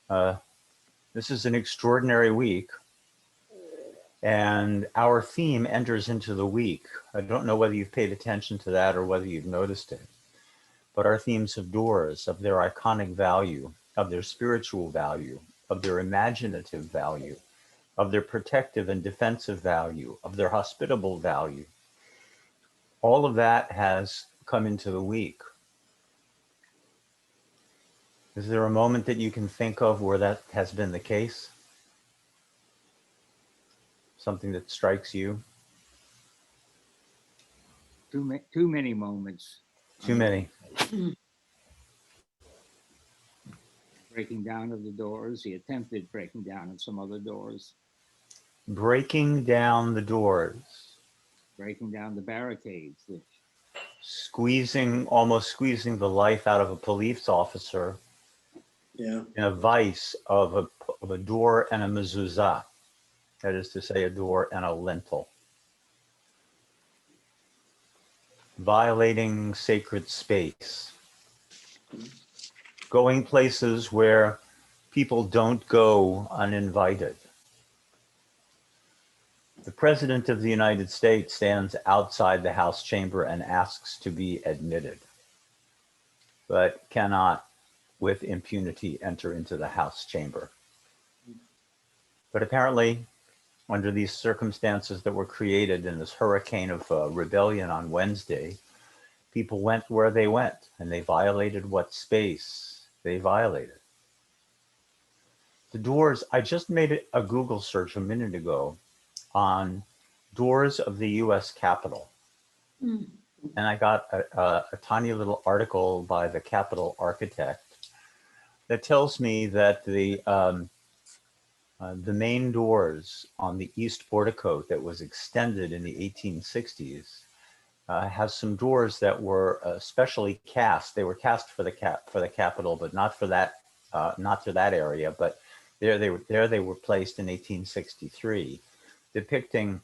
Uh, this is an extraordinary week, and our theme enters into the week. I don't know whether you've paid attention to that or whether you've noticed it, but our themes of doors, of their iconic value, of their spiritual value, of their imaginative value, of their protective and defensive value, of their hospitable value, all of that has come into the week. Is there a moment that you can think of where that has been the case? Something that strikes you? Too many moments. Too many. Breaking down of the doors, the attempted breaking down of some other doors, Breaking down the doors, breaking down the barricades, which almost squeezing the life out of a police officer Yeah. in a vice of a door and a mezuzah. That is to say, a door and a lintel. Violating sacred space. Going places where people don't go uninvited. The President of the United States stands outside the House chamber and asks to be admitted, but cannot with impunity enter into the House chamber. But apparently, under these circumstances that were created in this hurricane of rebellion on Wednesday, people went where they went and they violated what space they violated. The doors, I just made a Google search a minute ago on doors of the US Capitol. And I got a tiny little article by the Capitol architect that tells me that the main doors on the east portico that was extended in the 1860s has some doors that were specially cast. They were cast for the Capitol, but not for that, not to that area. But there they were placed in 1863, depicting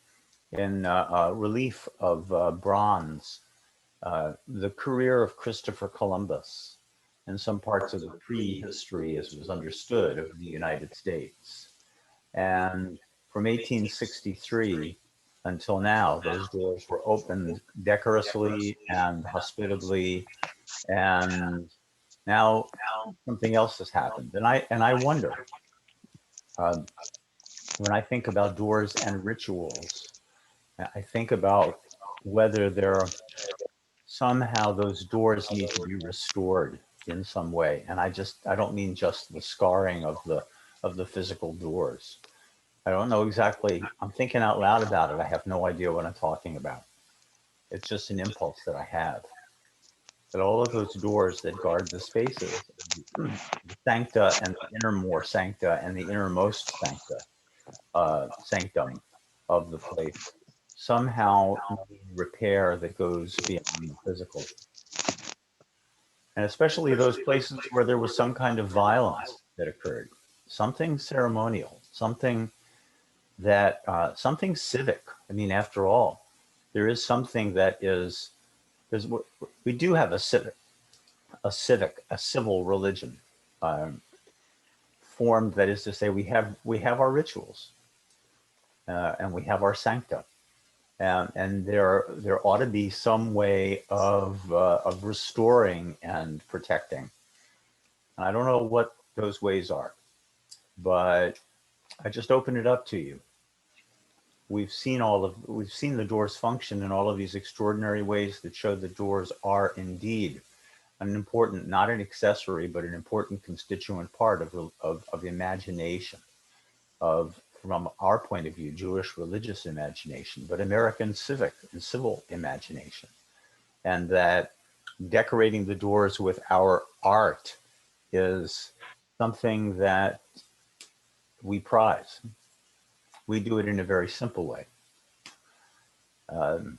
in relief of bronze the career of Christopher Columbus and some parts of the prehistory, as was understood, of the United States. And from 1863 until now, those doors were opened decorously and hospitably. And now something else has happened. And I wonder, um, when I think about doors and rituals, I think about whether there somehow those doors need to be restored in some way. And I don't mean just the scarring of the physical doors. I don't know exactly. I'm thinking out loud about it. I have no idea what I'm talking about. It's just an impulse that I have. That all of those doors that guard the spaces, the sancta and the innermost sancta and the innermost sancta, sanctum of the place, somehow need repair that goes beyond the physical. And especially those places where there was some kind of violence that occurred, something ceremonial, something civic. I mean, after all, there is something that is, we do have a civil religion formed. That is to say, we have our rituals and we have our sancta, and there ought to be some way of restoring and protecting. And I don't know what those ways are, but I just open it up to you. We've seen the doors function in all of these extraordinary ways that show that doors are indeed an important, not an accessory, but an important constituent part of imagination, from our point of view, Jewish religious imagination, but American civic and civil imagination. And that decorating the doors with our art is something that we prize. We do it in a very simple way. Um,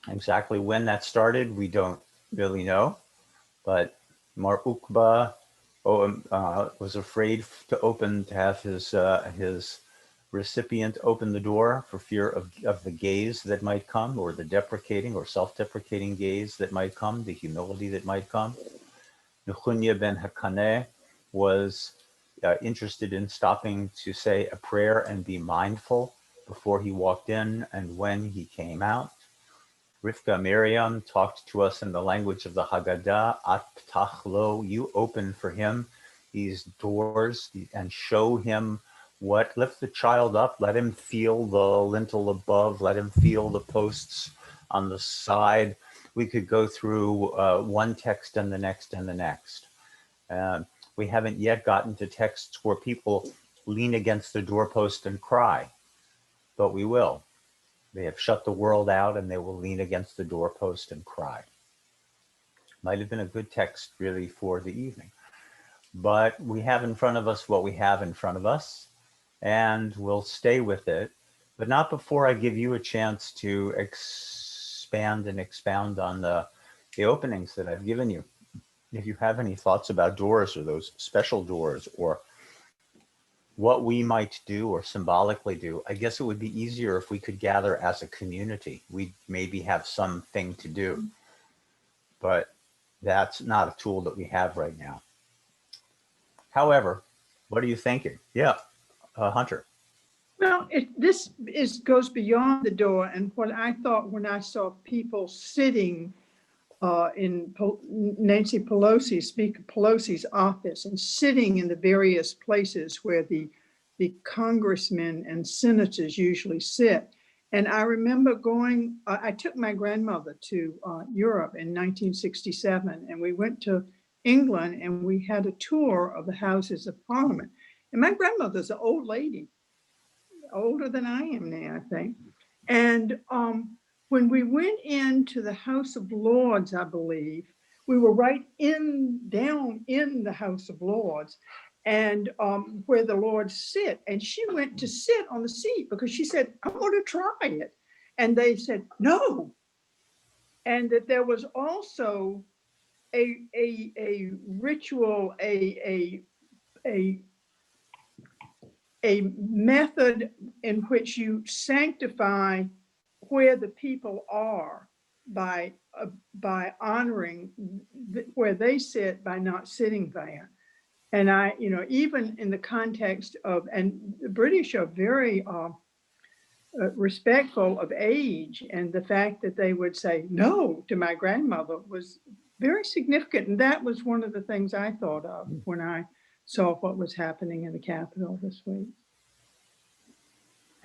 exactly when that started, we don't really know, but Mar Ukba was afraid to have his recipient open the door for fear of the gaze that might come, or the deprecating or self-deprecating gaze that might come, the humility that might come. Nechunya ben Hakaneh was interested in stopping to say a prayer and be mindful before he walked in and when he came out. Rivka Miriam talked to us in the language of the Haggadah, At Ptach Lo, you open for him these doors and show him lift the child up, let him feel the lintel above, let him feel the posts on the side. We could go through one text and the next and the next. We haven't yet gotten to texts where people lean against the doorpost and cry, but we will. They have shut the world out and they will lean against the doorpost and cry. Might have been a good text really for the evening. But we have in front of us what we have in front of us, and we'll stay with it, but not before I give you a chance to expand and expound on the openings that I've given you. If you have any thoughts about doors or those special doors or what we might do or symbolically do, I guess it would be easier if we could gather as a community. We'd maybe have something to do, but that's not a tool that we have right now. However, what are you thinking? Yeah, Hunter. Well, this goes beyond the door, and what I thought when I saw people sitting in Nancy Pelosi, Speaker Pelosi's office, and sitting in the various places where the congressmen and senators usually sit. And I remember I took my grandmother to Europe in 1967, and we went to England and we had a tour of the Houses of Parliament. And my grandmother's an old lady, older than I am now, I think. And when we went into the House of Lords, I believe, we were right down in the House of Lords, and where the Lords sit. And she went to sit on the seat because she said, I want to try it. And they said, no. And that there was also a ritual, a method in which you sanctify where the people are by honoring where they sit by not sitting there. And even in the context of, and the British are very respectful of age, and the fact that they would say no to my grandmother was very significant. And that was one of the things I thought of when I saw what was happening in the Capitol this week.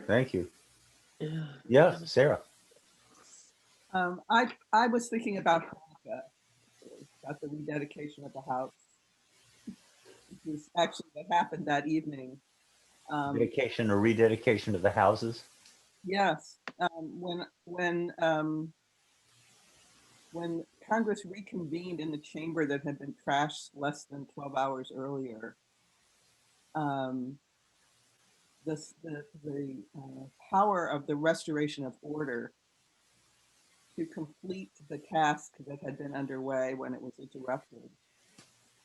Thank you. Yeah, Sarah. I was thinking about Hanukkah, about the rededication of the house. Which is actually what happened that evening. Dedication or rededication of the houses. Yes, when Congress reconvened in the chamber that had been trashed less than 12 hours earlier, the power of the restoration of order to complete the task that had been underway when it was interrupted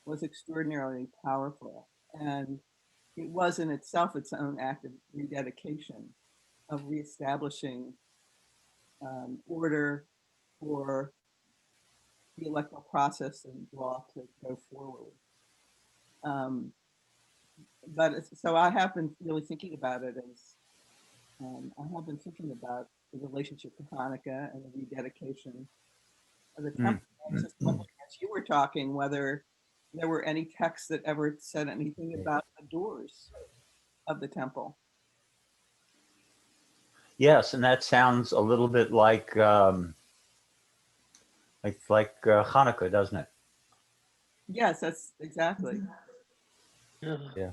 was extraordinarily powerful. And it was in itself its own act of rededication, of reestablishing order for the electoral process and law to go forward. So I have been really thinking about it as, I have been thinking about the relationship to Hanukkah and the rededication of the temple. I was just wondering, as you were talking, whether there were any texts that ever said anything about the doors of the temple. Yes, and that sounds a little bit like Hanukkah, doesn't it? Yes, that's exactly. Yeah.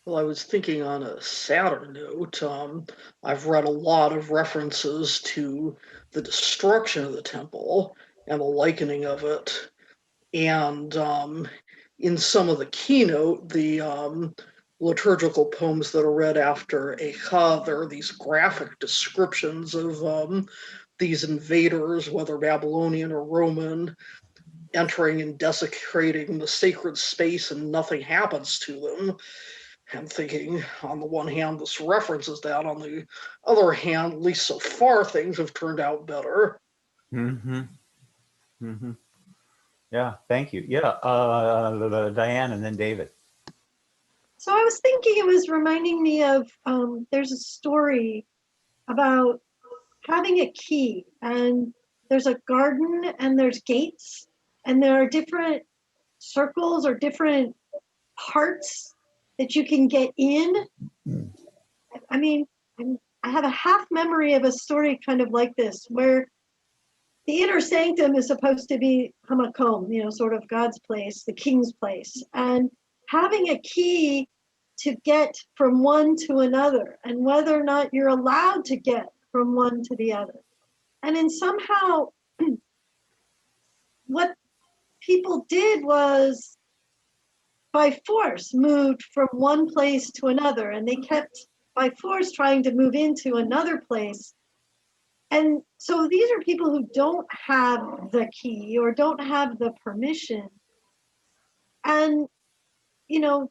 Well, I was thinking on a sadder note, I've read a lot of references to the destruction of the temple and the likening of it. And in some of the keynote, the liturgical poems that are read after Eicha, there are these graphic descriptions of these invaders, whether Babylonian or Roman, entering and desecrating the sacred space, and nothing happens to them. I'm thinking, on the one hand, this references that. On the other hand, at least so far, things have turned out better. Mm-hmm. Mm-hmm. Yeah, thank you. Yeah, Diane and then David. So I was thinking, it was reminding me of, there's a story about having a key, and there's a garden and there's gates, and there are different circles or different parts that you can get in. I mean, I have a half memory of a story kind of like this, where the inner sanctum is supposed to be hamakom, sort of God's place, the king's place. And having a key to get from one to another, and whether or not you're allowed to get from one to the other. And then somehow what people did was by force moved from one place to another, and they kept by force trying to move into another place. And so these are people who don't have the key or don't have the permission. And,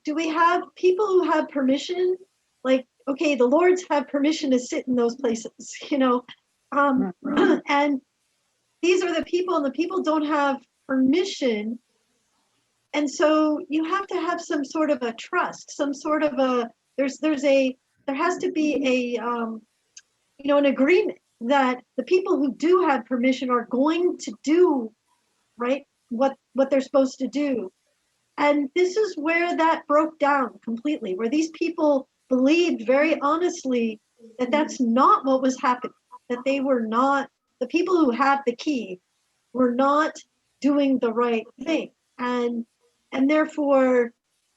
do we have people who have permission? Like, okay, the Lords have permission to sit in those places, and these are the people, and the people don't have permission. And so you have to have some sort of a trust, some sort of there has to be an agreement that the people who do have permission are going to do right what they're supposed to do. And this is where that broke down completely, where these people believed very honestly that that's not what was happening, that they were not, the people who had the key were not doing the right thing. And therefore,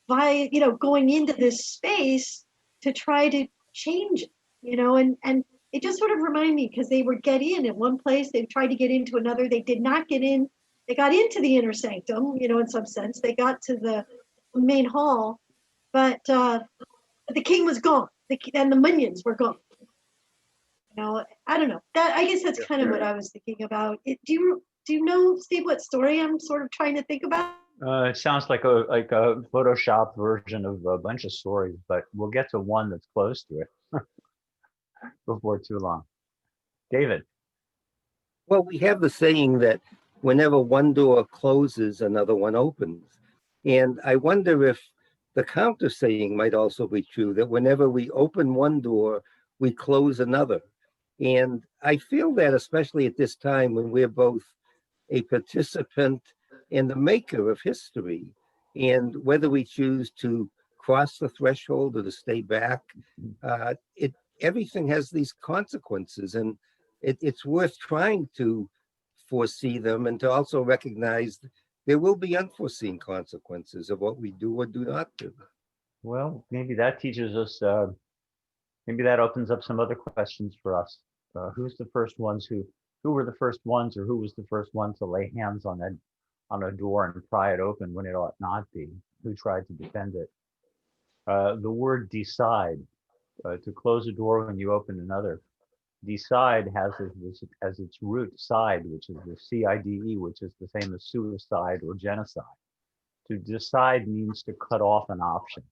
by, going into this space to try to change it, and it just sort of reminded me, because they would get in one place, they tried to get into another, they did not get in. They got into the inner sanctum, in some sense. They got to the main hall, but the king was gone, and the minions were gone. I don't know. That, I guess that's kind of what I was thinking about. Do you know, Steve, what story I'm sort of trying to think about? It sounds like a Photoshop version of a bunch of stories, but we'll get to one that's close to it before too long. David. Well, we have the saying that whenever one door closes, another one opens. And I wonder if the counter saying might also be true, that whenever we open one door, we close another. And I feel that especially at this time when we're both a participant and the maker of history, and whether we choose to cross the threshold or to stay back, everything has these consequences, and it's worth trying to foresee them and to also recognize there will be unforeseen consequences of what we do or do not do. Well, maybe that teaches us, maybe that opens up some other questions for us. Who's the first ones who were the first ones, or who was the first one to lay hands on a door and pry it open when it ought not be? Who tried to defend it? The word decide, to close a door when you open another. Decide has as its root side, which is the CIDE, which is the same as suicide or genocide. To decide means to cut off an option.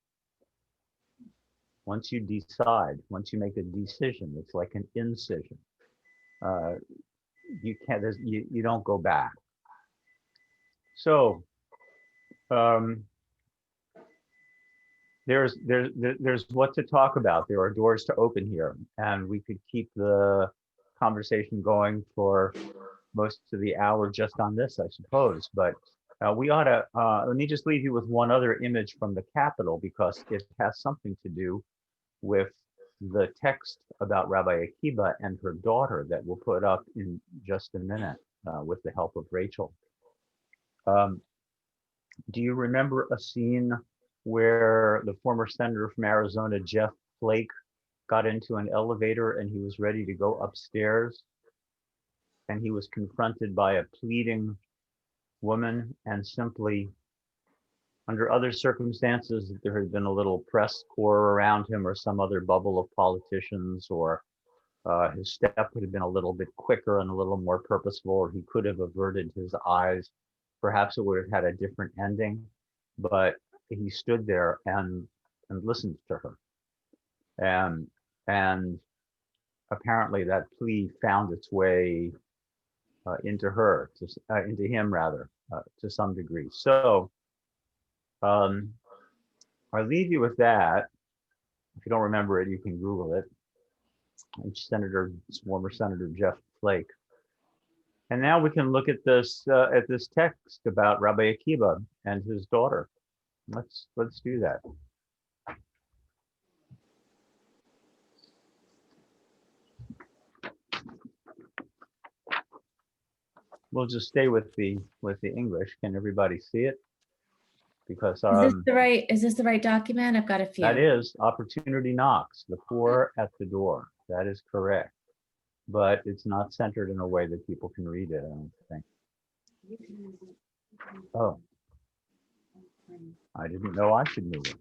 Once you decide, once you make a decision, it's like an incision. You can't, you don't go back. So there's what to talk about. There are doors to open here, and we could keep the conversation going for most of the hour just on this, I suppose. But we ought to, let me just leave you with one other image from the Capitol, because it has something to do with the text about Rabbi Akiba and her daughter that we'll put up in just a minute with the help of Rachel. Do you remember a scene where the former senator from Arizona, Jeff Flake, got into an elevator and he was ready to go upstairs, and he was confronted by a pleading woman, and simply, under other circumstances, there had been a little press corps around him or some other bubble of politicians, or his step would have been a little bit quicker and a little more purposeful, or he could have averted his eyes. Perhaps it would have had a different ending, but he stood there and listened to her. And apparently that plea found its way into her, into him rather, to some degree. So I'll leave you with that. If you don't remember it, you can Google it. It's former Senator Jeff Flake. And now we can look at this text about Rabbi Akiva and his daughter. Let's do that. We'll just stay with the English. Can everybody see it? Because Is this the right document? I've got a few. that is opportunity knocks, the poor at the door. That is correct. But it's not centered in a way that people can read it, I don't think. Oh. I didn't know I should move it.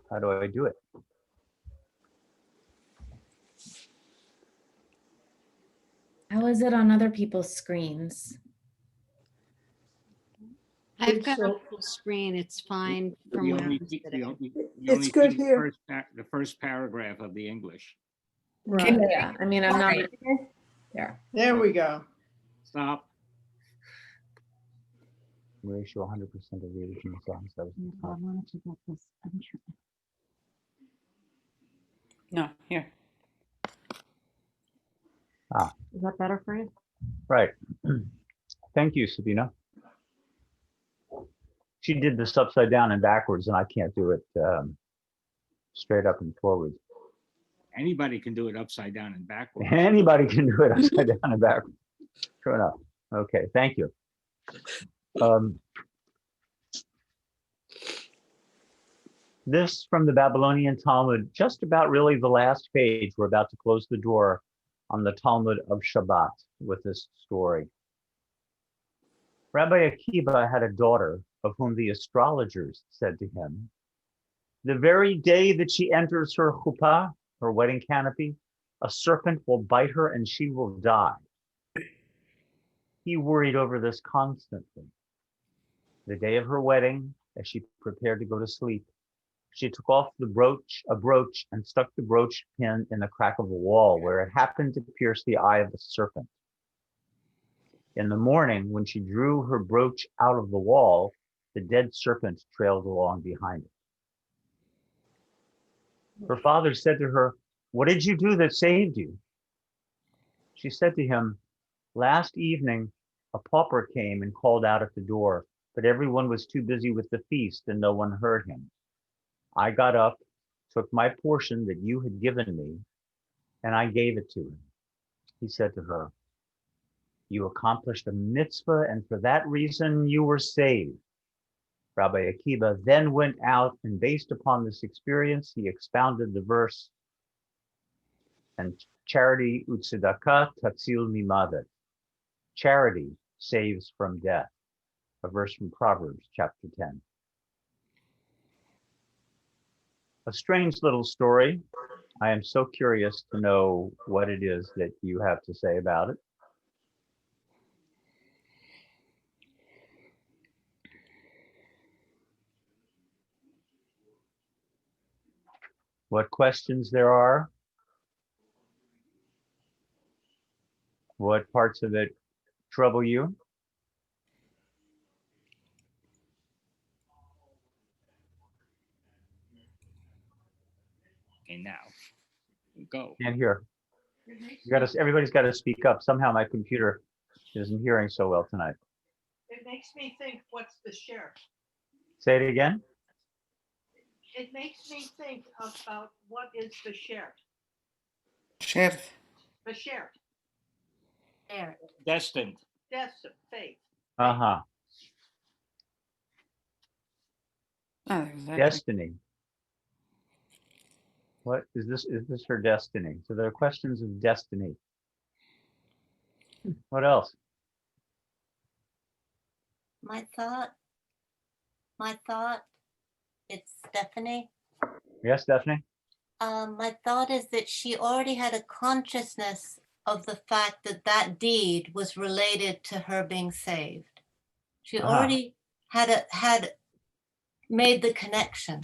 How do I do it? How is it on other people's screens? I've It's got so- a full screen. It's fine from You where only I'm see- sitting. you only- you It's only good see the here. the first paragraph of the English. Right, Yeah, I mean, I'm not. there we go. Stop. Ratio 100% of the original songs. That was the top. No, here. Is that better for you? Right. Thank you, Sabina. She did this upside down and backwards, and I can't do it straight up and forward. Anybody can do it upside down and backwards. Anybody can do it upside down and backwards. True enough. Okay, thank you. This from the Babylonian Talmud, just about really the last page. We're about to close the door on the Talmud of Shabbat with this story. Rabbi Akiva had a daughter of whom the astrologers said to him, the very day that she enters her chuppah, her wedding canopy, a serpent will bite her and she will die. He worried over this constantly. The day of her wedding, as she prepared to go to sleep, she took off a brooch, and stuck the brooch pin in the crack of the wall where it happened to pierce the eye of the serpent. In the morning, when she drew her brooch out of the wall, the dead serpent trailed along behind it. Her father said to her, what did you do that saved you? She said to him, last evening, a pauper came and called out at the door, but everyone was too busy with the feast and no one heard him. I got up, took my portion that you had given me, and I gave it to him. He said to her, you accomplished a mitzvah, and for that reason you were saved. Rabbi Akiva then went out, and based upon this experience, he expounded the verse, and charity utzedakah tatzil mimavet. Charity saves from death. A verse from Proverbs chapter 10. A strange little story. I am so curious to know what it is that you have to say about it. What questions there are? What parts of it trouble you? Okay, now go. Can't hear. Everybody's got to speak up. Somehow my computer isn't hearing so well tonight. It makes me think, what's the share? Say it again. It makes me think about what is the share? Share. The share, There. Destined. death, faith. Uh-huh. Exactly. Destiny. What is this? Is this her destiny? So there are questions of destiny. What else? My thought, it's Stephanie. Yes, Stephanie? My thought is that she already had a consciousness of the fact that that deed was related to her being saved. She already had made the connection.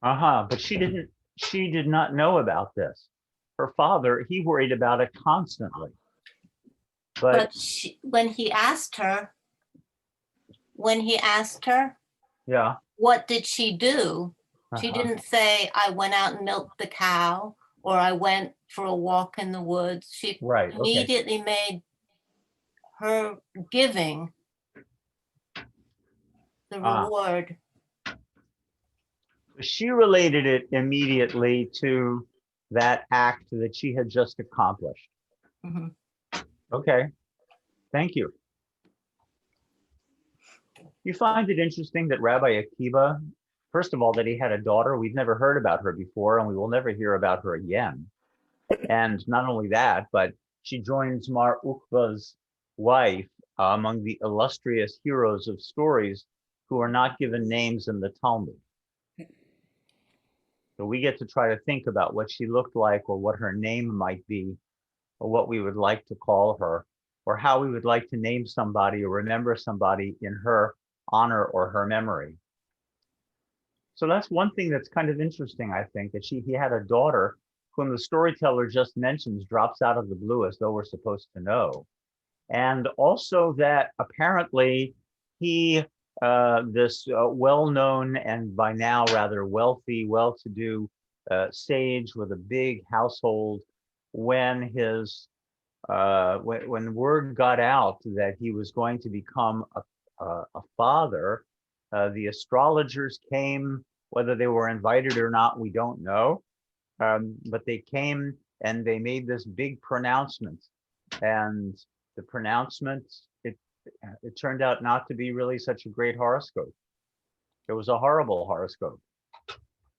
But she did not know about this. Her father, he worried about it constantly. But When he asked her, when he asked her, Yeah. what did she do? She Uh-huh. didn't say, I went out and milked the cow, or I went for a walk in the woods. She Right. Okay. immediately made her giving the reward. She related it immediately to that act that she had just accomplished. Mhm. Okay. Thank you. You find it interesting that Rabbi Akiva, first of all, that he had a daughter. We've never heard about her before, and we will never hear about her again. And not only that, but she joins Mar Ukva's wife among the illustrious heroes of stories who are not given names in the Talmud. So we get to try to think about what she looked like, or what her name might be, or what we would like to call her, or how we would like to name somebody or remember somebody in her honor or her memory. So that's one thing that's kind of interesting, I think, that he had a daughter whom the storyteller just mentions drops out of the blue as though we're supposed to know. And also that apparently he, this well-known and by now rather wealthy, well-to-do sage with a big household, when his when word got out that he was going to become a father, the astrologers came, whether they were invited or not, we don't know. But they came and they made this big pronouncement. And the pronouncement, it turned out not to be really such a great horoscope. It was a horrible horoscope,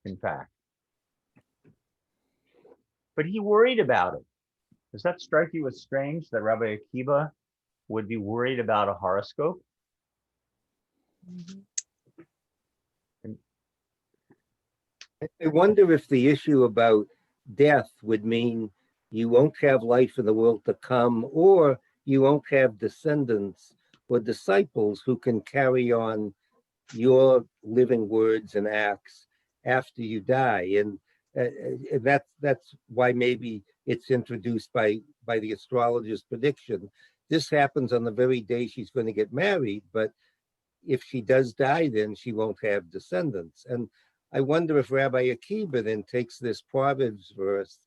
in fact. But he worried about it. Does that strike you as strange that Rabbi Akiva would be worried about a horoscope? I wonder if the issue about death would mean you won't have life in the world to come, or you won't have descendants or disciples who can carry on your living words and acts after you die. And that's why maybe it's introduced by the astrologer's prediction. This happens on the very day she's going to get married, but if she does die, then she won't have descendants. And I wonder if Rabbi Akiva then takes this Proverbs verse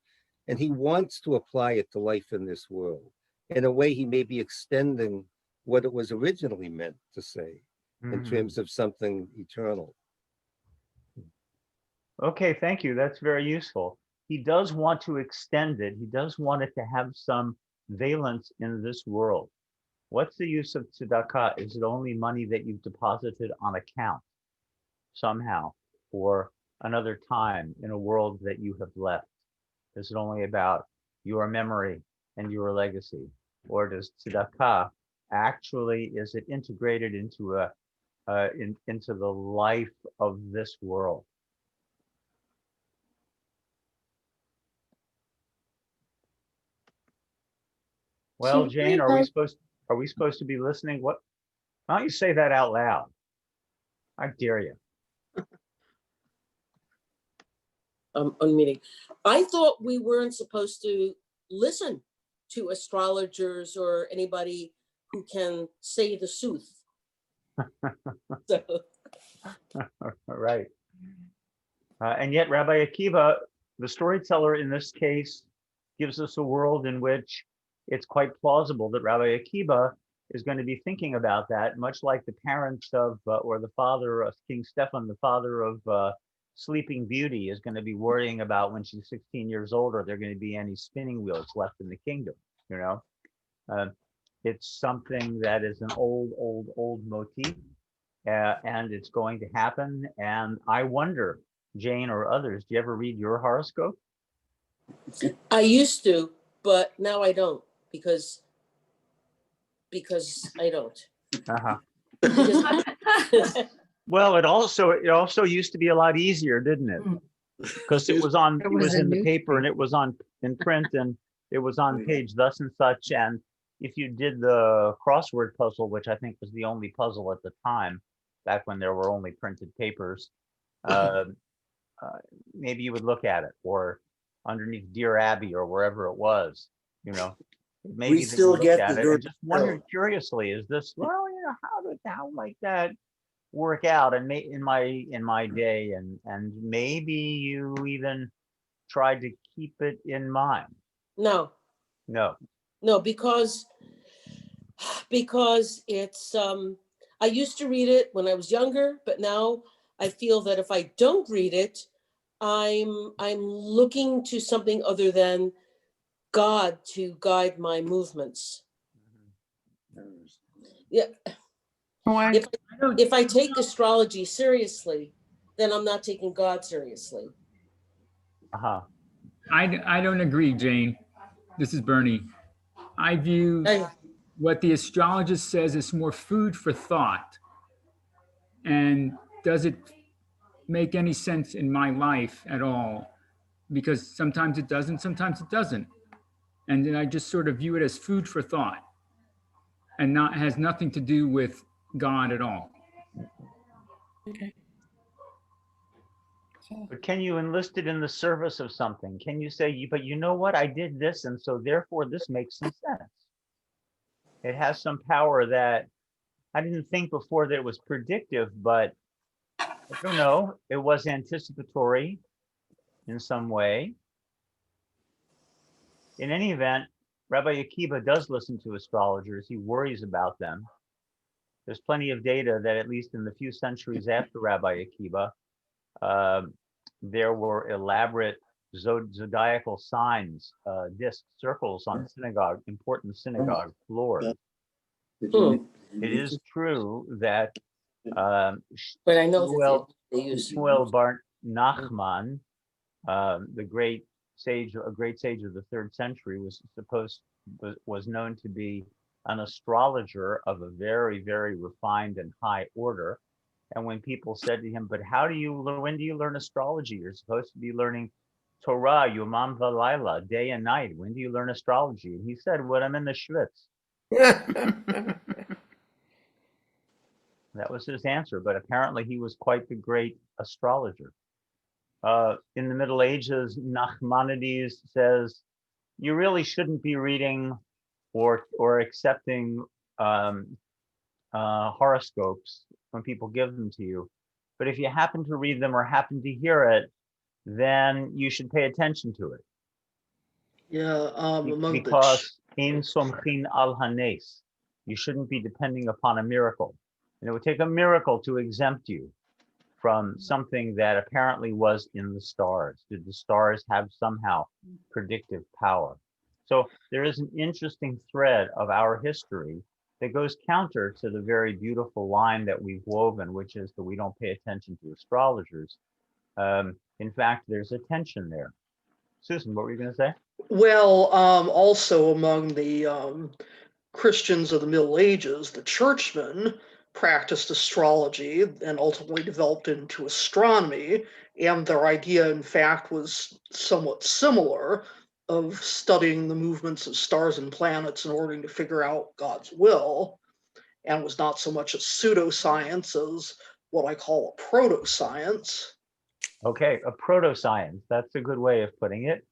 and he wants to apply it to life in this world. In a way, he may be extending what it was originally meant to say in terms of something eternal. Okay, thank you. That's very useful. He does want to extend it. He does want it to have some valence in this world. What's the use of tzedakah? Is it only money that you've deposited on account somehow for another time in a world that you have left? Is it only about your memory and your legacy? Or does tzedakah actually, is it integrated into into the life of this world? Well, She Jane, really does. are we supposed to be listening? What? Why don't you say that out loud? I dare you. Unmuting. I thought we weren't supposed to listen to astrologers or anybody who can say the sooth. So. Right. And yet Rabbi Akiva, the storyteller in this case, gives us a world in which it's quite plausible that Rabbi Akiva is going to be thinking about that, much like the parents of, or the father of King Stephan, the father of Sleeping Beauty, is going to be worrying about when she's 16 years old, are there going to be any spinning wheels left in the kingdom, you know? It's something that is an old motif, and it's going to happen. And I wonder, Jane or others, do you ever read your horoscope? I used to, but now I don't because I don't. Well, it also used to be a lot easier, didn't it? Because it was in the paper and it was in print and it was on page thus and such. And if you did the crossword puzzle, which I think was the only puzzle at the time, back when there were only printed papers, maybe you would look at it, or underneath Dear Abby or wherever it was, you know. maybe that you still look get at the it dirt and just wondered curiously, is this, well, how might that work out and in my day, and maybe you even tried to keep it in mind. No, No. because it's I used to read it when I was younger, but now I feel that if I don't read it, I'm looking to something other than God to guide my movements. Yeah. Why? If I take astrology seriously, then I'm not taking God seriously. Uh-huh. I don't agree, Jane. This is Bernie. I view what the astrologist says is more food for thought. And does it make any sense in my life at all? Because sometimes it doesn't, sometimes it doesn't. And then I just sort of view it as food for thought and has nothing to do with God at all. Okay. But can you enlist it in the service of something? Can you say, but you know what, I did this, and so therefore this makes some sense. It has some power that I didn't think before that it was predictive, but I don't know, it was anticipatory in some way. In any event, Rabbi Akiva does listen to astrologers. He worries about them. There's plenty of data that at least in the few centuries after Rabbi Akiva, there were elaborate zodiacal signs, disc circles on important synagogue floors. It is true that but I know that they use Shmuel Bar Nachman, the great sage, a great sage of the 3rd century, was known to be an astrologer of a very, very refined and high order. And when people said to him, but when do you learn astrology? You're supposed to be learning Torah, Yomam V'Laila, day and night. When do you learn astrology? And he said, when I'm in the Schwitz. That was his answer, but apparently he was quite the great astrologer. In the Middle Ages, Nachmanides says, you really shouldn't be reading or accepting horoscopes when people give them to you. But if you happen to read them or happen to hear it, then you should pay attention to it. Yeah, because in somchin al hanes, you shouldn't be depending upon a miracle. And it would take a miracle to exempt you from something that apparently was in the stars. Did the stars have somehow predictive power? So there is an interesting thread of our history that goes counter to the very beautiful line that we've woven, which is that we don't pay attention to astrologers. In fact, there's a tension there. Susan, what were you going to say? Well, also among the Christians of the Middle Ages, the churchmen practiced astrology and ultimately developed into astronomy. And their idea, in fact, was somewhat similar, of studying the movements of stars and planets in order to figure out God's will, and was not so much a pseudoscience as what I call a proto-science. Okay, a proto-science. That's a good way of putting it.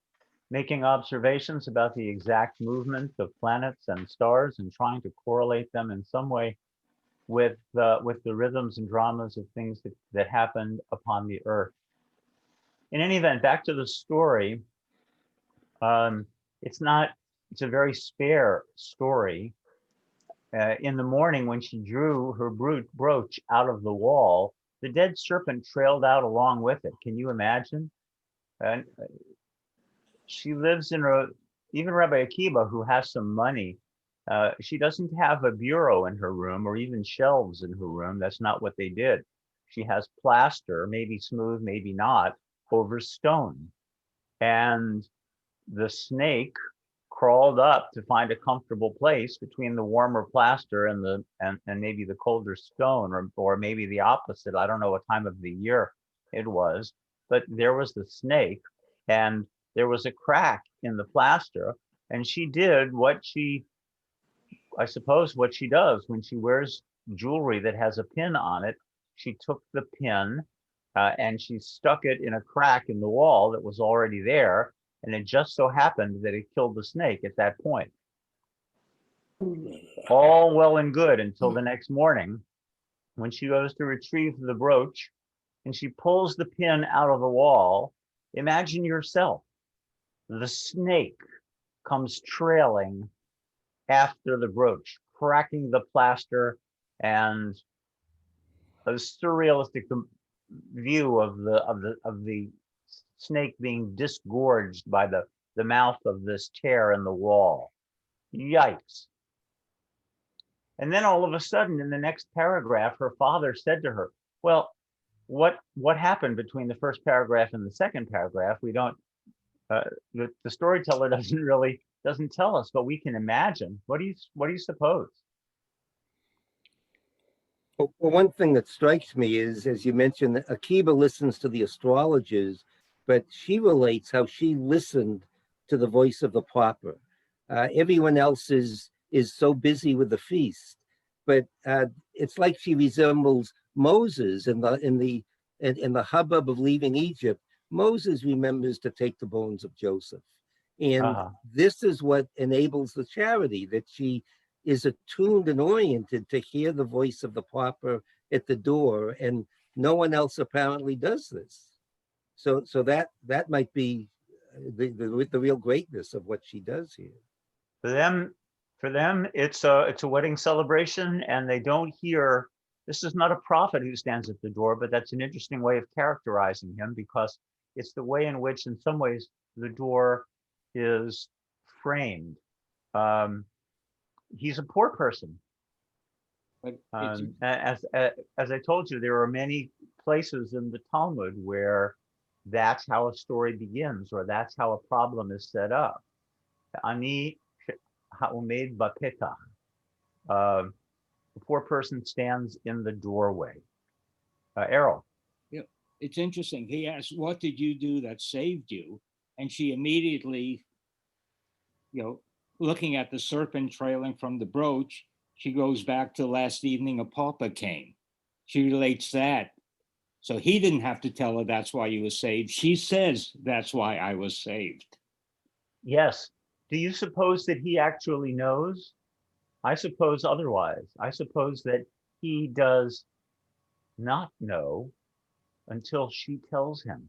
Making observations about the exact movement of planets and stars and trying to correlate them in some way with the rhythms and dramas of things that happened upon the earth. In any event, back to the story. It's a very spare story. In the morning, when she drew her brooch out of the wall, the dead serpent trailed out along with it. Can you imagine? And she lives even Rabbi Akiva, who has some money, she doesn't have a bureau in her room or even shelves in her room. That's not what they did. She has plaster, maybe smooth, maybe not, over stone. And the snake crawled up to find a comfortable place between the warmer plaster and maybe the colder stone, or maybe the opposite. I don't know what time of the year it was, but there was the snake and there was a crack in the plaster, and she did what she does when she wears jewelry that has a pin on it. She took the pin and she stuck it in a crack in the wall that was already there. And it just so happened that it killed the snake at that point. All well and good until the next morning when she goes to retrieve the brooch and she pulls the pin out of the wall. Imagine yourself, the snake comes trailing after the brooch, cracking the plaster, and a surrealistic view of the snake being disgorged by the mouth of this tear in the wall. Yikes. And then all of a sudden, in the next paragraph, her father said to her, well, what happened between the first paragraph and the second paragraph? We don't, the storyteller doesn't tell us, but we can imagine. What do you suppose? Well, one thing that strikes me is, as you mentioned, that Akiba listens to the astrologers, but she relates how she listened to the voice of the pauper. Everyone else is so busy with the feast, but it's like she resembles Moses in the hubbub of leaving Egypt. Moses remembers to take the bones of Joseph, and this is what enables the charity, that she is attuned and oriented to hear the voice of the pauper at the door, and no one else apparently does this. So that might be the real greatness of what she does here. For them, it's a wedding celebration, and they don't hear. This is not a prophet who stands at the door, but that's an interesting way of characterizing him, because it's the way in which, in some ways, the door is framed. He's a poor person. But as I told you, there are many places in the Talmud where that's how a story begins, or that's how a problem is set up. Ani ha'omed bapetach. The poor person stands in the doorway. Errol. Yeah, it's interesting. He asked, "What did you do that saved you?" And she immediately, looking at the serpent trailing from the brooch, she goes back to last evening a pauper came. She relates that. So he didn't have to tell her that's why you were saved. She says that's why I was saved. Yes. Do you suppose that he actually knows? I suppose otherwise. I suppose that he does not know until she tells him.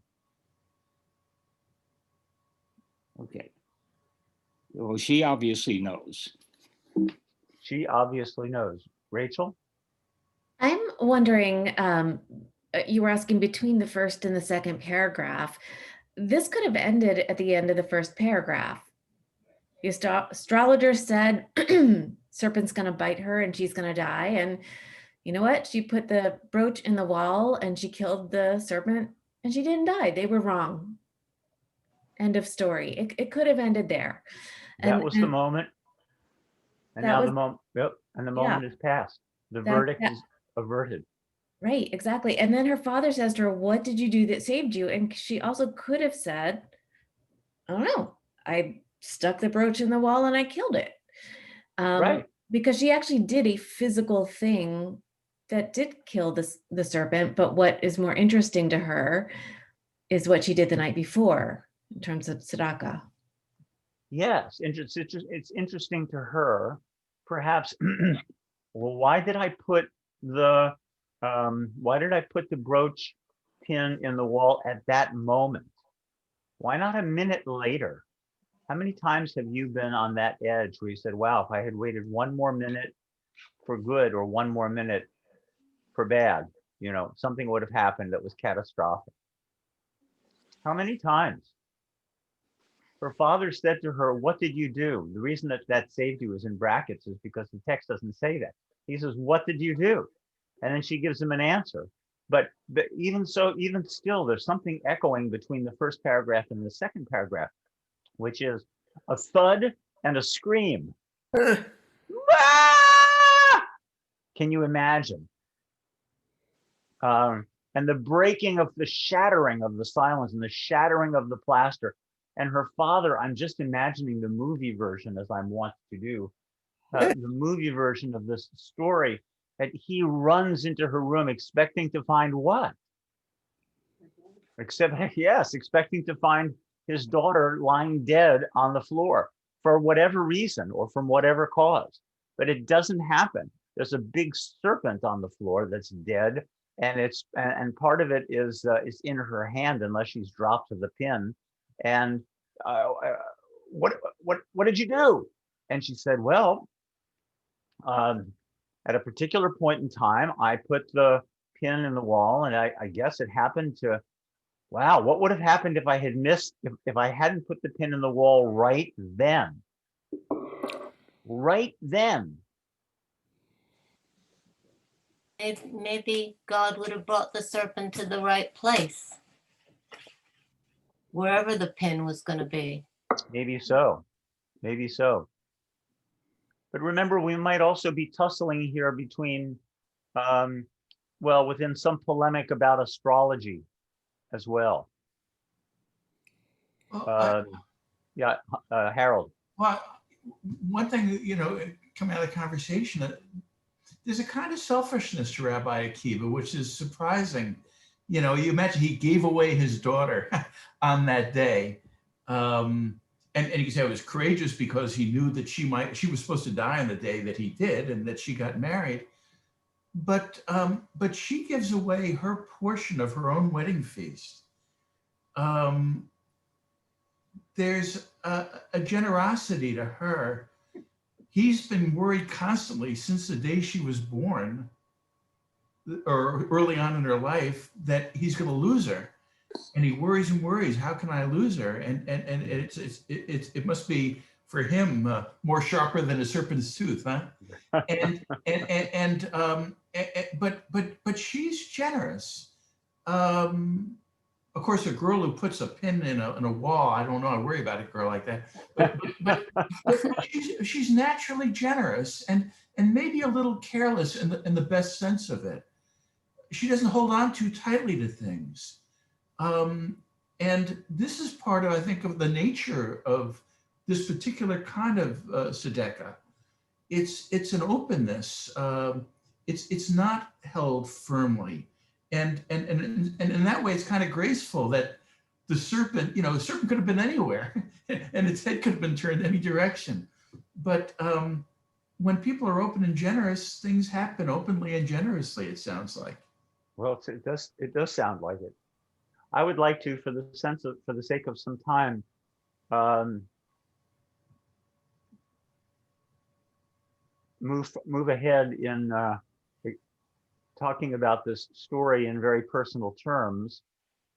Okay. Well, she obviously knows. She obviously knows. Rachel? I'm wondering, you were asking between the first and the second paragraph. This could have ended at the end of the first paragraph. The astrologer said, serpent's going to bite her and she's going to die. And you know what? She put the brooch in the wall and she killed the serpent and she didn't die. They were wrong. End of story. It could have ended there. That was the moment. And now the moment, yep, and the moment is past. The verdict is averted. Right, exactly. And then her father says to her, what did you do that saved you? And she also could have said, I don't know, I stuck the brooch in the wall and I killed it. Right. Because she actually did a physical thing that did kill the serpent. But what is more interesting to her is what she did the night before in terms of tzedakah. Yes, it's interesting to her, perhaps. Well, why did I put the brooch pin in the wall at that moment? Why not a minute later? How many times have you been on that edge where you said, wow, if I had waited one more minute for good or one more minute for bad, something would have happened that was catastrophic? How many times? Her father said to her, what did you do? The reason that saved you is in brackets is because the text doesn't say that. He says, what did you do? And then she gives him an answer. But even still, there's something echoing between the first paragraph and the second paragraph, which is a thud and a scream. Ah! Can you imagine? And the shattering of the silence and the shattering of the plaster. And her father, I'm just imagining the movie version, as I'm wont to do, the movie version of this story, that he runs into her room expecting to find what? Expecting to find his daughter lying dead on the floor for whatever reason or from whatever cause. but it doesn't happen. There's a big serpent on the floor that's dead, and part of it is in her hand unless she's dropped the pin. And what did you do? And she said, well, at a particular point in time, I put the pin in the wall, and I guess it happened to. Wow, what would have happened if I had missed, if I hadn't put the pin in the wall right then? Right then. Maybe God would have brought the serpent to the right place, wherever the pin was going to be. Maybe so. Maybe so. But remember, we might also be tussling here between, well, within some polemic about astrology as well. Well, Yeah, Harold. well, one thing that, coming out of the conversation, there's a kind of selfishness to Rabbi Akiva, which is surprising. You imagine he gave away his daughter on that day. And you can say it was courageous because he knew that she was supposed to die on the day that he did, and that she got married. But she gives away her portion of her own wedding feast. There's a generosity to her. He's been worried constantly since the day she was born, or early on in her life, that he's going to lose her, and he worries and worries. How can I lose her? And it must be for him more sharper than a serpent's tooth, huh? But she's generous. Of course, a girl who puts a pin in a wall, I don't know. I worry about a girl like that. But she's naturally generous and maybe a little careless in the best sense of it. She doesn't hold on too tightly to things. And this is part of, I think, of the nature of this particular kind of tzedakah. It's an openness. It's not held firmly. And in that way, it's kind of graceful that the serpent, the serpent could have been anywhere and its head could have been turned any direction. But when people are open and generous, things happen openly and generously, it sounds like. Well, it does sound like it. I would like to, for the sake of some time, move ahead in talking about this story in very personal terms,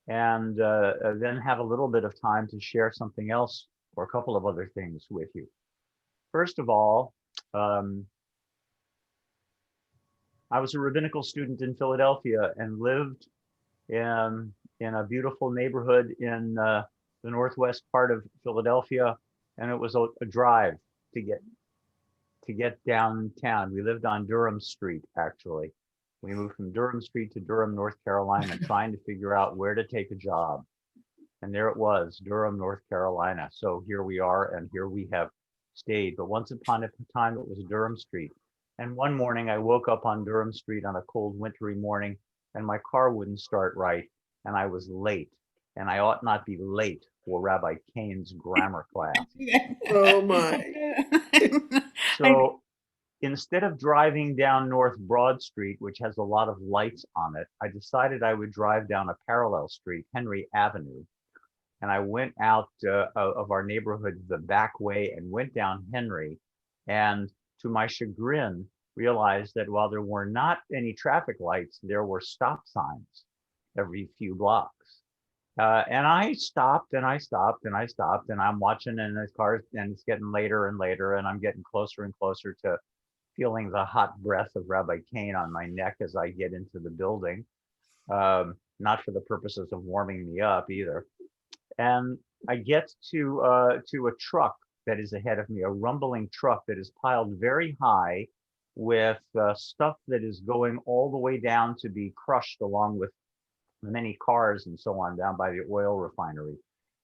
and then have a little bit of time to share something else or a couple of other things with you. First of all, I was a rabbinical student in Philadelphia and lived in a beautiful neighborhood in the northwest part of Philadelphia, and it was a drive to get downtown. We lived on Durham Street, actually. We moved from Durham Street to Durham, North Carolina, trying to figure out where to take a job. And there it was, Durham, North Carolina. So here we are, and here we have stayed. But once upon a time, it was Durham Street. And one morning, I woke up on Durham Street on a cold, wintry morning, and my car wouldn't start right, and I was late. And I ought not be late for Rabbi Kane's grammar class. Oh my. So instead of driving down North Broad Street, which has a lot of lights on it, I decided I would drive down a parallel street, Henry Avenue. And I went out of our neighborhood the back way and went down Henry. And to my chagrin, realized that while there were not any traffic lights, there were stop signs every few blocks. And I stopped and I stopped and I stopped, and I'm watching, and the car, and it's getting later and later, and I'm getting closer and closer to feeling the hot breath of Rabbi Kane on my neck as I get into the building, not for the purposes of warming me up either. And I get to a truck that is ahead of me, a rumbling truck that is piled very high with stuff that is going all the way down to be crushed along with many cars and so on down by the oil refinery.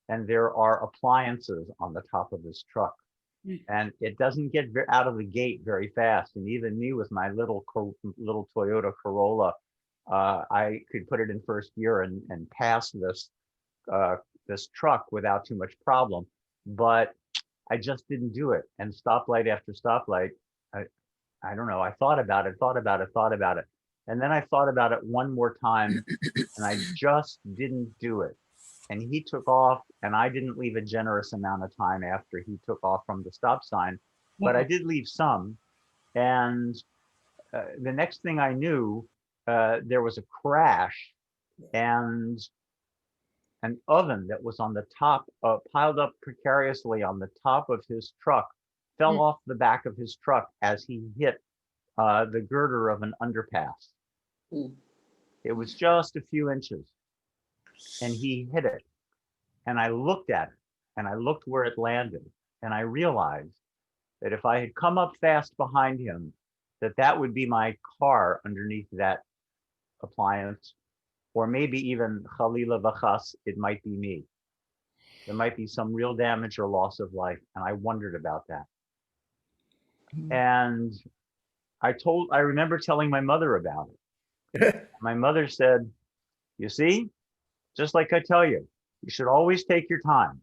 And there are appliances on the top of this truck. And it doesn't get out of the gate very fast. And even me with my little Toyota Corolla, I could put it in first gear and pass this truck without too much problem. But I just didn't do it. And stoplight after stoplight, I don't know, I thought about it, thought about it, thought about it. And then I thought about it one more time and I just didn't do it. And he took off and I didn't leave a generous amount of time after he took off from the stop sign, but I did leave some. And the next thing I knew, there was a crash and an oven that was on the top, piled up precariously on the top of his truck, fell off the back of his truck as he hit the girder of an underpass. It was just a few inches and he hit it. And I looked at it and I looked where it landed and I realized that if I had come up fast behind him, that would be my car underneath that appliance, or maybe even Khalila Vachas, it might be me. There might be some real damage or loss of life. And I wondered about that. And I remember telling my mother about it. My mother said, you see, just like I tell you, you should always take your time.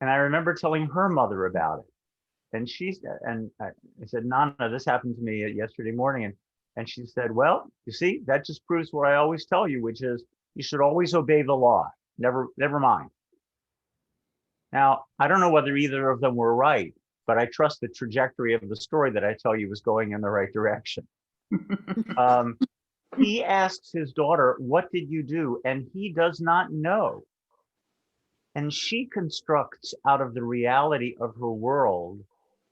And I remember telling her mother about it. And she said, and I said, Nana, this happened to me yesterday morning. And she said, well, you see, that just proves what I always tell you, which is you should always obey the law. Never mind. Now, I don't know whether either of them were right, but I trust the trajectory of the story that I tell you was going in the right direction. He asks his daughter, what did you do? And he does not know. And she constructs out of the reality of her world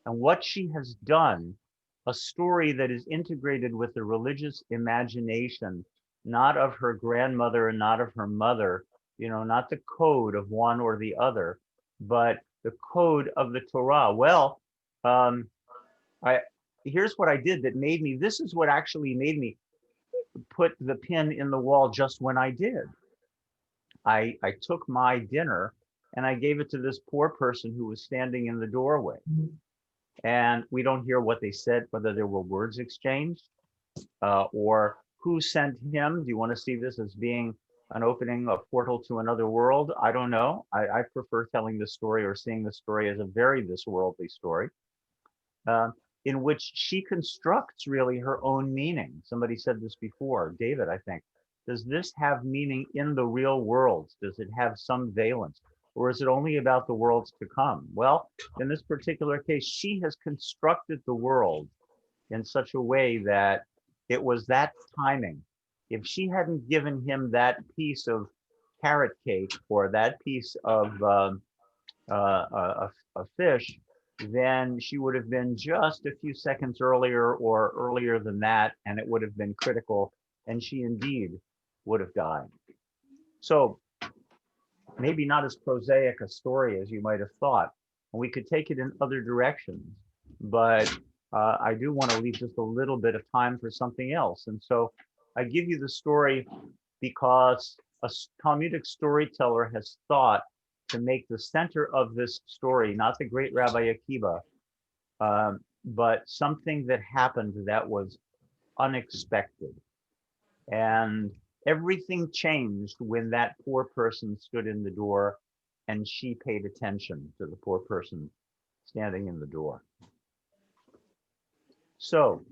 and what she has done a story that is integrated with the religious imagination, not of her grandmother and not of her mother, not the code of one or the other, but the code of the Torah. Well, here's what I did that made me, this is what actually made me put the pin in the wall just when I did. I took my dinner and I gave it to this poor person who was standing in the doorway. And we don't hear what they said, whether there were words exchanged or who sent him. Do you want to see this as being an opening, a portal to another world? I don't know. I prefer telling the story or seeing the story as a very this worldly story in which she constructs really her own meaning. Somebody said this before, David, I think. Does this have meaning in the real world? Does it have some valence? Or is it only about the worlds to come? Well, in this particular case, she has constructed the world in such a way that it was that timing. If she hadn't given him that piece of carrot cake or that piece of a fish, then she would have been just a few seconds earlier or earlier than that, and it would have been critical, and she indeed would have died. So maybe not as prosaic a story as you might have thought, and we could take it in other directions, but I do want to leave just a little bit of time for something else. And so I give you the story because a Talmudic storyteller has thought to make the center of this story, not the great Rabbi Akiva, but something that happened that was unexpected. And everything changed when that poor person stood in the door and she paid attention to the poor person standing in the door. So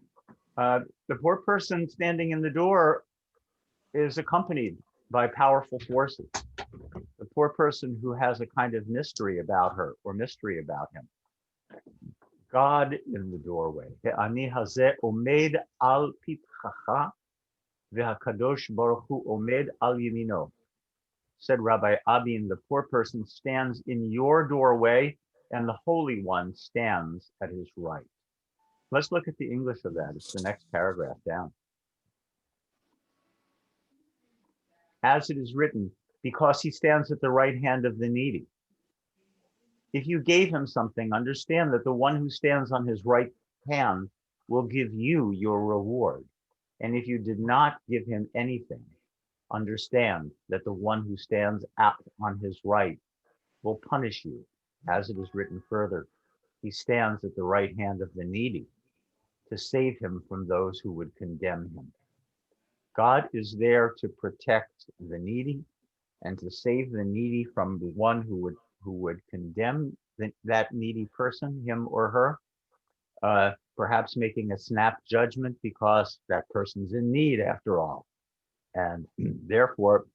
the poor person standing in the door is accompanied by powerful forces. The poor person who has a kind of mystery about her or mystery about him. God in the doorway. Ani hazeh omed al pitchacha v'hakadosh baruch hu omed al yamino. Said Rabbi Abin, the poor person stands in your doorway and the Holy One stands at his right. Let's look at the English of that. It's the next paragraph down. As it is written, because he stands at the right hand of the needy. If you gave him something, understand that the one who stands on his right hand will give you your reward. And if you did not give him anything, understand that the one who stands on his right will punish you. As it is written further, he stands at the right hand of the needy to save him from those who would condemn him. God is there to protect the needy and to save the needy from the one who would condemn that needy person, him or her, perhaps making a snap judgment because that person's in need after all. And therefore,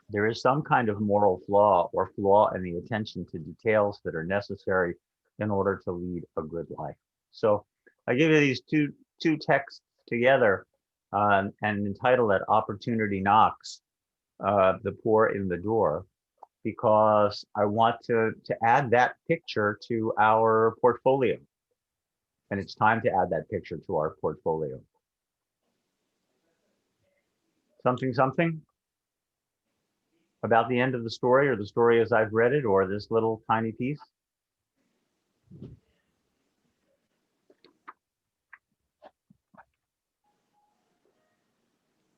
there is some kind of moral flaw or flaw in the attention to details that are necessary in order to lead a good life. So I give you these two texts together and entitle it Opportunity Knocks, the Poor in the Door, because I want to add that picture to our portfolio. And it's time to add that picture to our portfolio. Something about the end of the story, or the story as I've read it, or this little tiny piece?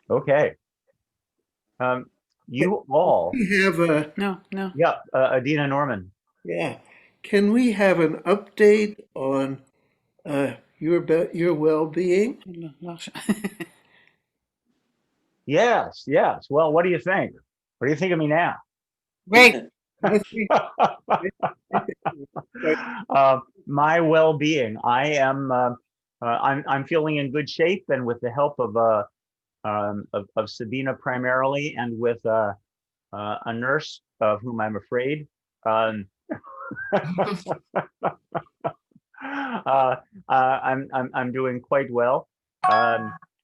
Okay. You all. We have a, No, no. Yeah, Adina Norman. yeah. Can we have an update on your well-being? Yes. Well, what do you think? What do you think of me now? Great. I think My well-being. I am. I'm feeling in good shape, and with the help of Sabina primarily, and with a nurse of whom I'm afraid. I'm doing quite well.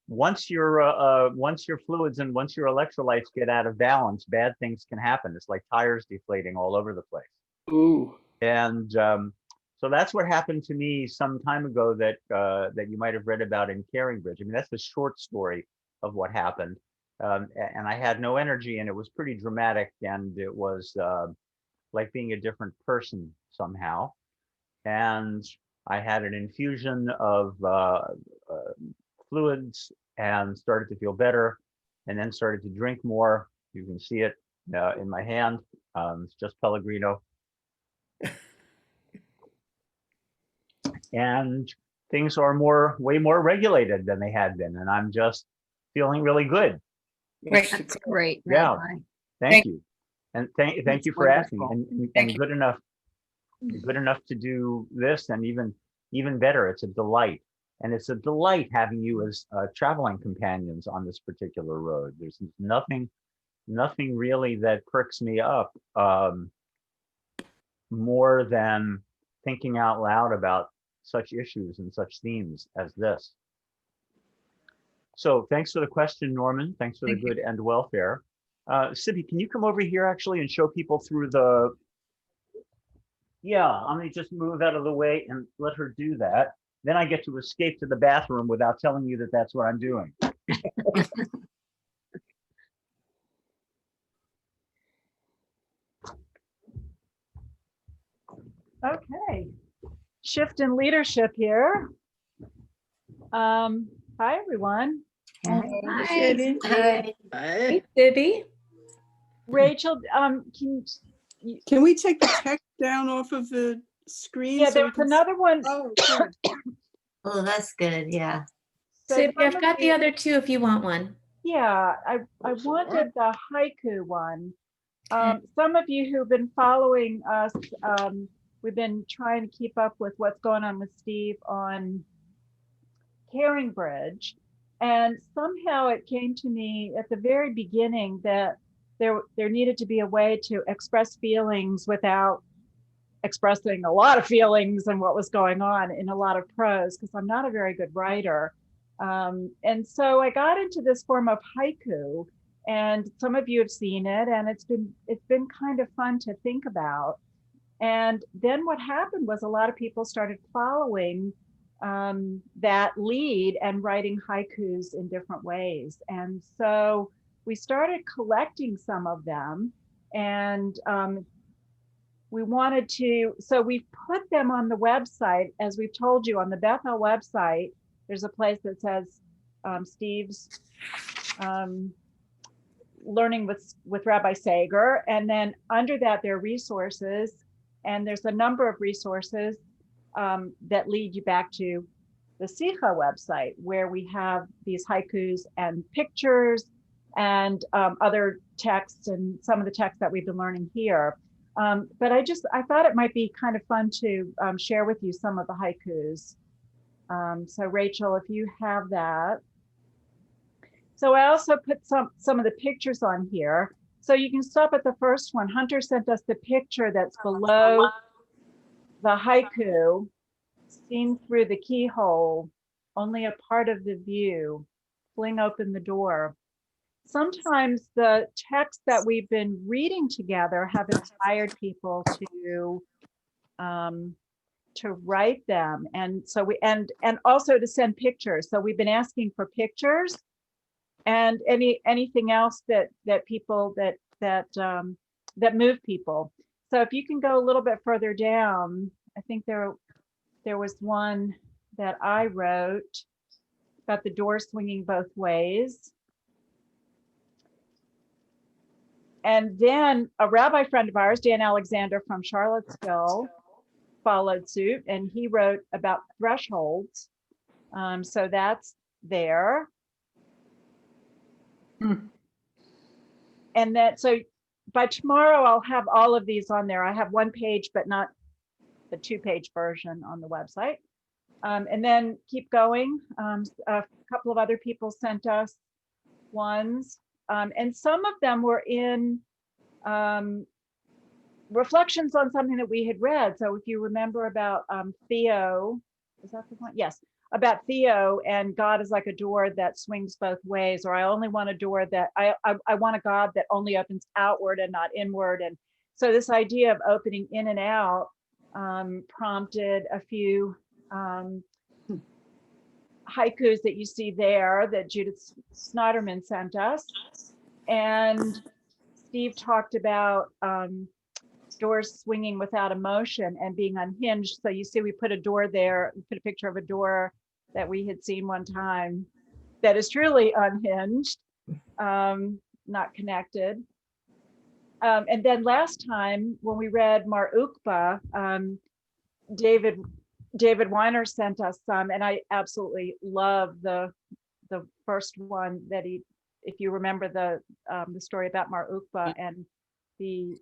Once your fluids and once your electrolytes get out of balance, bad things can happen. It's like tires deflating all over the place. ooh, And so that's what happened to me some time ago that you might have read about in Caringbridge. I mean, that's the short story of what happened. And I had no energy, and it was pretty dramatic, and it was like being a different person somehow. And I had an infusion of fluids and started to feel better, and then started to drink more. You can see it in my hand. It's just Pellegrino. And things are way more regulated than they had been. And I'm just feeling really good. Great. That's great. Yeah. Rabbi. Thank you. And thank That's you for asking. wonderful. And good enough to do this, and even better, it's a delight. And it's a delight having you as traveling companions on this particular road. There's nothing really that perks me up more than thinking out loud about such issues and such themes as this. So thanks for the question, Norman. Thanks for the good and welfare. Sibby, can you come over here actually and show people through the... Yeah, I'm gonna just move out of the way and let her do that. Then I get to escape to the bathroom without telling you that that's what I'm doing. Okay, shift in leadership here. Hi, everyone. Hi. Hi. Hey, Debbie. Rachel, Can we take the text down off of the screen? yeah, so there we was can another one. Oh, good. Oh, that's good. Yeah. So Debbie, some I've of got the other two if you want one. Yeah, I wanted the haiku one. Some of you who've been following us, we've been trying to keep up with what's going on with Steve on Caringbridge. And somehow it came to me at the very beginning that there needed to be a way to express feelings without expressing a lot of feelings and what was going on in a lot of prose, because I'm not a very good writer. And so I got into this form of haiku, and some of you have seen it, and it's been kind of fun to think about. And then what happened was a lot of people started following that lead and writing haikus in different ways. And so we started collecting some of them, and we wanted to, so we put them on the website. As we've told you, on the Bethel website, there's a place that says Steve's Learning with Rabbi Sager. And then under that, there are resources, and there's a number of resources that lead you back to the Sicha website, where we have these haikus and pictures and other texts, and some of the texts that we've been learning here. But I thought it might be kind of fun to share with you some of the haikus. So Rachel, if you have that. So I also put some of the pictures on here. So you can stop at the first one. Hunter sent us the picture that's below the haiku, seen through the keyhole, only a part of the view, fling open the door. Sometimes the texts that we've been reading together have inspired people to write them. And so and also to send pictures. So we've been asking for pictures and anything else that people that move people. So if you can go a little bit further down, I think there was one that I wrote about the door swinging both ways. And then a rabbi friend of ours, Dan Alexander from Charlottesville, followed suit, and he wrote about thresholds. So that's there. And that, so by tomorrow, I'll have all of these on there. I have one page, but not the 2-page version on the website. And then keep going. A couple of other people sent us ones. And some of them were in reflections on something that we had read. So if you remember about Theo, is that the one? Yes, about Theo and God is like a door that swings both ways, or I only want a door that, I want a God that only opens outward and not inward. And so this idea of opening in and out prompted a few haikus that you see there that Judith Snyderman sent us. And Steve talked about doors swinging without emotion and being unhinged. So you see, we put a door there, we put a picture of a door that we had seen one time that is truly unhinged, not connected. And then last time when we read Mar Ukba, David Weiner sent us some, and I absolutely love the first one that he, if you remember the story about Mar Ukba and the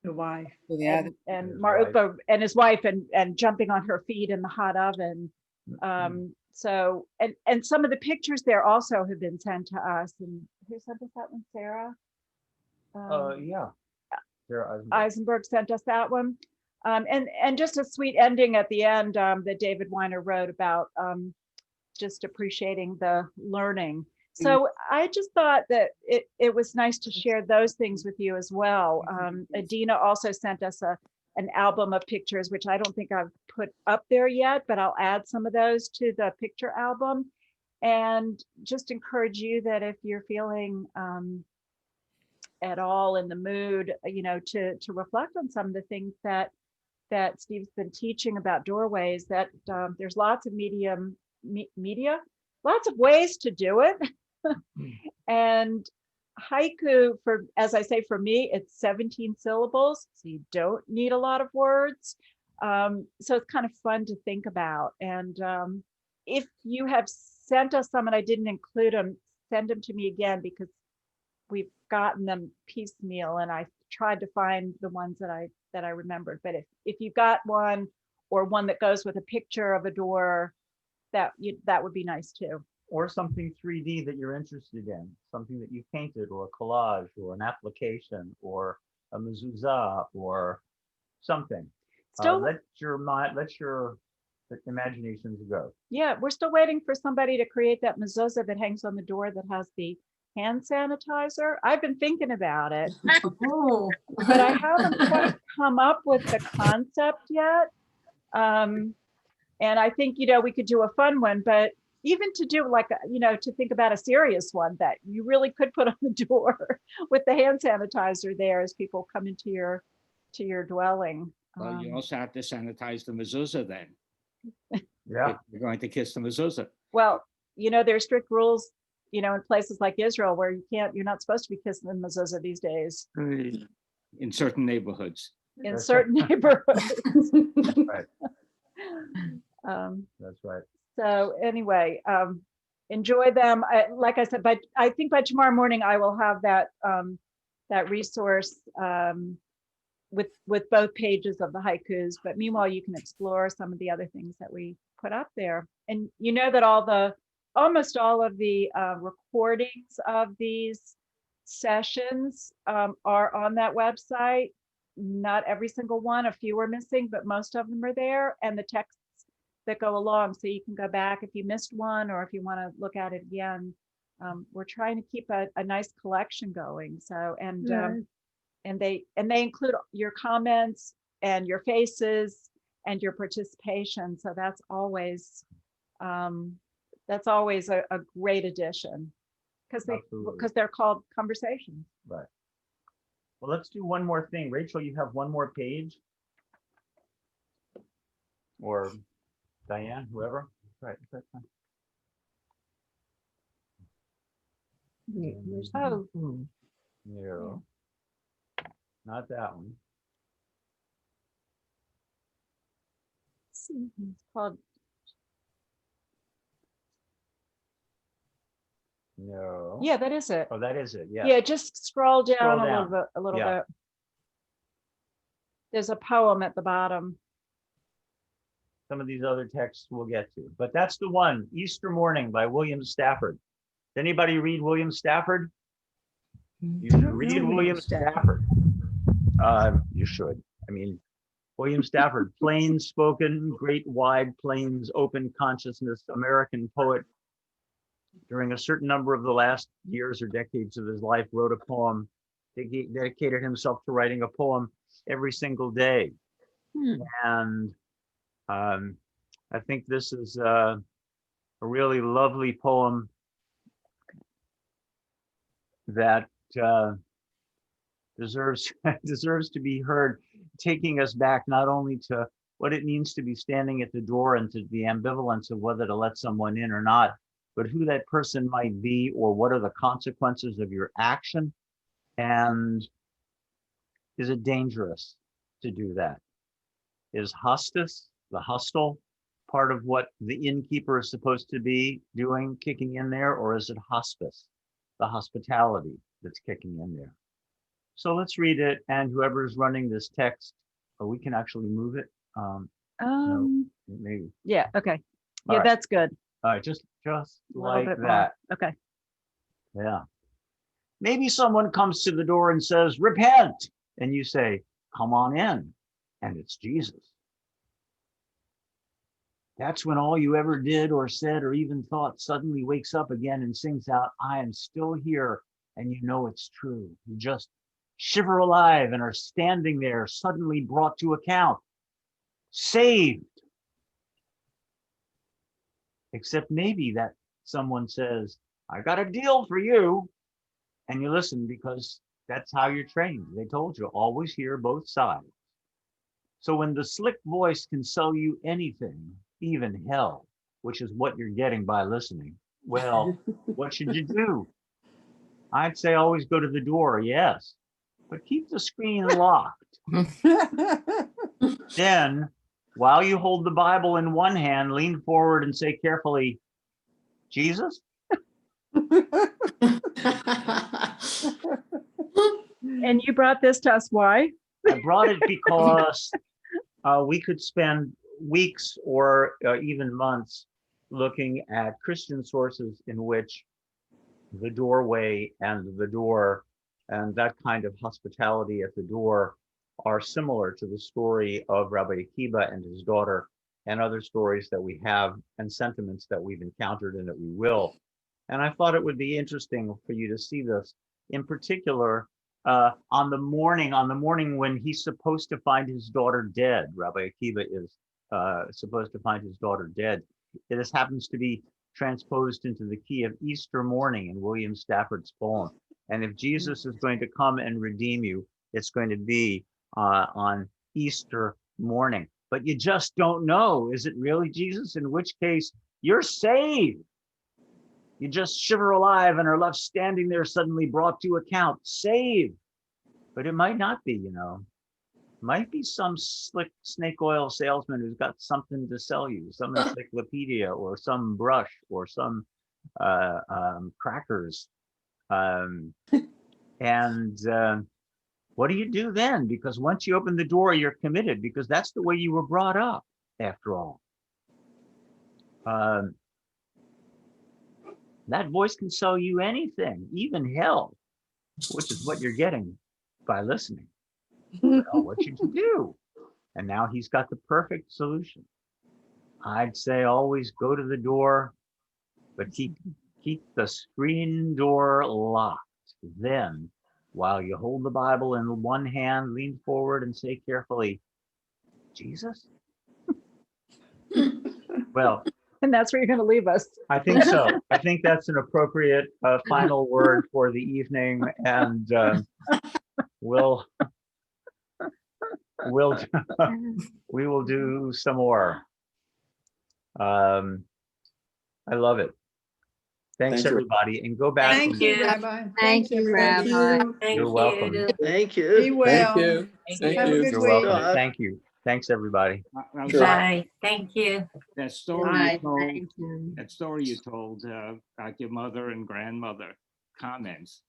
wife. And Mar Ukba and his wife and jumping on her feet in the hot oven. So and some of the pictures there also have been sent to us. And who sent us that one? Sarah? Yeah. Sarah Eisenberg sent us that one. And just a sweet ending at the end that David Weiner wrote about just appreciating the learning. So I just thought that it was nice to share those things with you as well. Adina also sent us an album of pictures, which I don't think I've put up there yet, but I'll add some of those to the picture album. And just encourage you that if you're feeling at all in the mood, you know, to reflect on some of the things that Steve's been teaching about doorways, that there's lots of media, lots of ways to do it. And haiku, for, as I say, for me, it's 17 syllables, so you don't need a lot of words. So it's kind of fun to think about. And if you have sent us some and I didn't include them, send them to me again, because we've gotten them piecemeal and I tried to find the ones that I remembered. But if you've got one, or one that goes with a picture of a door, that would be nice too. Or something 3D that you're interested in, something that you painted, or a collage, or an application, or a mezuzah, or something. Still, let your imaginations go. Yeah, we're still waiting for somebody to create that mezuzah that hangs on the door that has the hand sanitizer. I've been thinking about it, but I haven't quite come up with the concept yet. And I think, you know, we could do a fun one, but even to do like, you know, to think about a serious one that you really could put on the door with the hand sanitizer there as people come into your dwelling. Well, you also have to sanitize the mezuzah then. Yeah. If you're going to kiss the mezuzah. Well, you know, there's strict rules, you know, in places like Israel where you're not supposed to be kissing the mezuzah these days. In certain neighborhoods. In certain neighborhoods. Right. That's right. So anyway, enjoy them. Like I said, but I think by tomorrow morning I will have that that resource with both pages of the haikus. But meanwhile, you can explore some of the other things that we put up there. And you know that almost all of the recordings of these sessions are on that website. Not every single one, a few are missing, but most of them are there, and the texts that go along. So you can go back if you missed one, or if you want to look at it again. We're trying to keep a nice collection going. So, and they include your comments and your faces and your participation. So that's always a great addition, because they're called conversations. Right. Well, let's do one more thing. Rachel, you have one more page, or Diane, whoever. Right. That's fine. Oh, No, not that one. it's called. No. Yeah, that is it. Oh, that is it. Yeah. Yeah, just scroll down Scroll a down. little Yeah. bit. There's a poem at the bottom. Some of these other texts we'll get to, but that's the one, Easter Morning by William Stafford. Does anybody read William Stafford? You should read William Stafford. You should. I mean, William Stafford, plain spoken, great wide plains, open consciousness, American poet. During a certain number of the last years or decades of his life, wrote a poem, dedicated himself to writing a poem every single day. And I think this is a really lovely poem that deserves to be heard, taking us back not only to what it means to be standing at the door and to the ambivalence of whether to let someone in or not, but who that person might be, or what are the consequences of your action, and is it dangerous to do that? Is hostis, the hostel, part of what the innkeeper is supposed to be doing, kicking in there, or is it hospice, the hospitality that's kicking in there? So let's read it, and whoever's running this text, we can actually move it. No, maybe. Yeah. Okay. All Yeah, right. that's good. All right, just A little like bit more. that. Okay. Yeah. Maybe someone comes to the door and says, "Repent," and you say, "Come on in," and it's Jesus. That's when all you ever did or said or even thought suddenly wakes up again and sings out, "I am still here," and you know it's true. You just shiver alive and are standing there, suddenly brought to account, saved. Except maybe that someone says, "I got a deal for you," and you listen because that's how you're trained. They told you, always hear both sides. So when the slick voice can sell you anything, even hell, which is what you're getting by listening, well, what should you do? I'd say always go to the door, yes, but keep the screen locked. Then, while you hold the Bible in one hand, lean forward and say carefully, "Jesus?" And you brought this to us. Why? I brought it because we could spend weeks or even months looking at Christian sources in which the doorway and the door and that kind of hospitality at the door are similar to the story of Rabbi Akiba and his daughter, and other stories that we have and sentiments that we've encountered and that we will. And I thought it would be interesting for you to see this, in particular, on the morning when he's supposed to find his daughter dead. Rabbi Akiba is supposed to find his daughter dead. This happens to be transposed into the key of Easter morning in William Stafford's poem. And if Jesus is going to come and redeem you, it's going to be on Easter morning. But you just don't know, is it really Jesus? In which case, you're saved. You just shiver alive and are left standing there, suddenly brought to account, saved. But it might not be, you know. Might be some slick snake oil salesman who's got something to sell you, some encyclopedia or some brush or some crackers. And what do you do then? Because once you open the door, you're committed, because that's the way you were brought up, after all. That voice can sell you anything, even hell, which is what you're getting by listening. Well, what should you do? And now he's got the perfect solution. I'd say always go to the door, but keep the screen door locked. Then, while you hold the Bible in one hand, lean forward and say carefully, Jesus? Well, And that's where you're going to leave us. I think so. I think that's an appropriate final word for the evening, and we'll we will do some more. I love it. Thanks, everybody, and go back. Thank you, Rabbi. Thank Thanks, you, everybody. Rabbi. You're welcome. Thank Be you. well. Thank you. Thank Have a you. good You're week. welcome. Thank you. Thanks, everybody. Now, Sure. Bye. Thank you. that story you told, you. that story you told about your mother and grandmother comments,